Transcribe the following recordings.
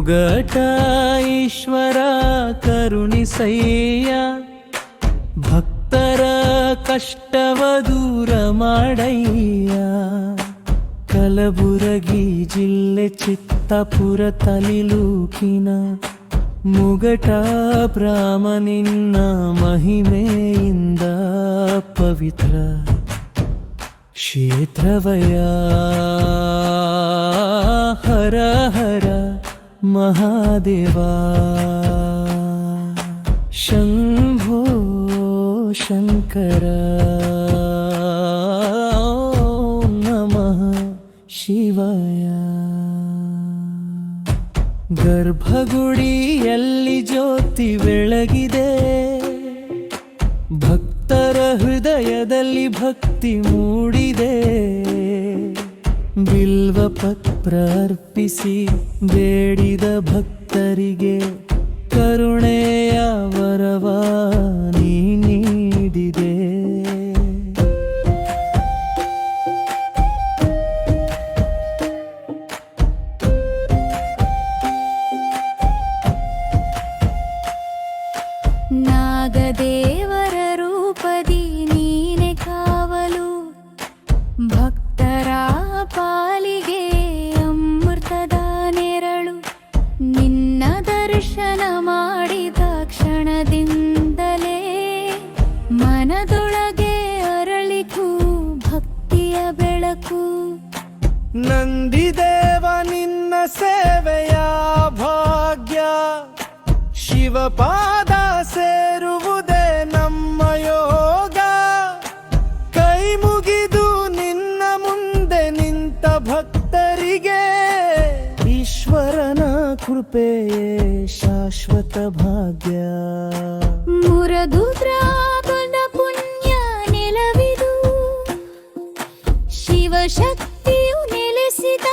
ಮುಗಟ ಈಶ್ವರ ಕರುಣಿಸಯ್ಯ, ಭಕ್ತರ ಕಷ್ಟವ ದೂರ ಮಾಡಯ್ಯ. ಕಲಬುರಗಿ ಜಿಲ್ಲೆ ಚಿತ್ತಾಪುರ ತಲಿಲೂಕಿನ ಮುಗಟ ಬ್ರಾಹ್ಮನಿನ್ನ ಮಹಿಮೆಯಿಂದ ಪವಿತ್ರ ಕ್ಷೇತ್ರವಯ. ಹರ ಹರ ಮಹಾದೇವ, ಶಂಭೋ ಶಂಕರ, ಓಂ ನಮಃ ಶಿವಾಯ. ಗರ್ಭಗುಡಿಯಲ್ಲಿ ಜ್ಯೋತಿ ಬೆಳಗಿದೆ, ಭಕ್ತರ ಹೃದಯದಲ್ಲಿ ಭಕ್ತಿ ಮೂಡಿದೆ. ಬಿಲ್ವ ಪತ್ರ ಅರ್ಪಿಸಿ ಬೇಡಿದ ಭಕ್ತರಿಗೆ ಕರುಣೆಯ ವರವ ನೀ ನೀಡಿದೆ. ನಾಗದೇವರ ರೂಪದಿ ನೀನೆ ಕಾವಲು, ಭಕ್ತರ ಪಾಲಿಗೆ ಅಮೃತದ ನೆರಳು. ನಿನ್ನ ದರ್ಶನ ಮಾಡಿದ ಕ್ಷಣದಿಂದಲೇ ಮನದೊಳಗೆ ಅರಳಿತು ಭಕ್ತಿಯ ಬೆಳಕು. ನಂದಿದೇವ ನಿನ್ನ ಸೇವೆಯ ಭಾಗ್ಯ, ಶಿವಪಾದ ಸೇರುವುದೇ ನಮ್ಮ ಯೋಗ. ಕೈ ಮುಗಿದು ನಿನ್ನ ಮುಂದೆ ನಿಂತ ಭಕ್ತರಿಗೆ ಈಶ್ವರನ ಕೃಪೆಯೇ ಶಾಶ್ವತ ಭಾಗ್ಯ. ಮುರದುದ್ರಾಗನ ಪುಣ್ಯ ನೆಲವಿದು, ಶಿವಶಕ್ತಿಯು ನೆಲೆಸಿದ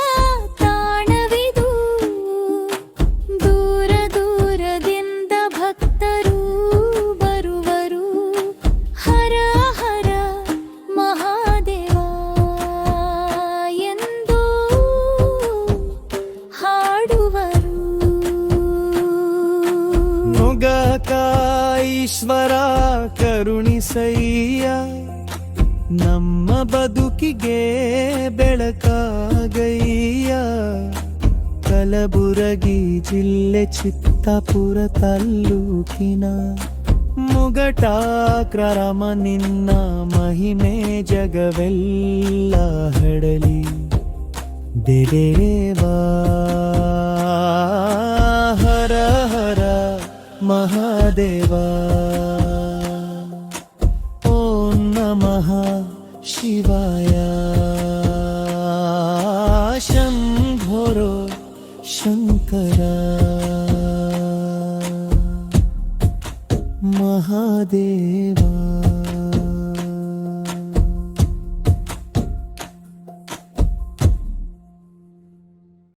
ತಾಣವಿದು. ದೂರ ದೂರದಿಂದ ಭಕ್ತರು ಬರುವರು, ಹರ ಹರ ಮಹಾದೇವ ಎಂದು ಹಾಡುವರು. ಮೊಗಕ ಈಶ್ವರ ಕರುಣಿಸಯ್ಯ, ನಮ್ಮ ಬದುಕಿಗೆ ಬೆಳಕಾಗಯ್ಯ. ಕಲಬುರಗಿ ಜಿಲ್ಲೆ ಚಿತ್ತಾಪುರ ತಾಲ್ಲೂಕಿನ ಮುಗಟ ಕ್ರಮ ನಿನ್ನ ಮಹಿಮೆ ಜಗವೆಲ್ಲ ಹಡಲಿ. ದೇವಾ ಹರ ಹರ ಮಹಾದೇವ, ಓಂ ನಮಃ ಶಿವಾಯ. ಶಂಭೋ ಶಂಕರ, ಮಹಾದೇವ.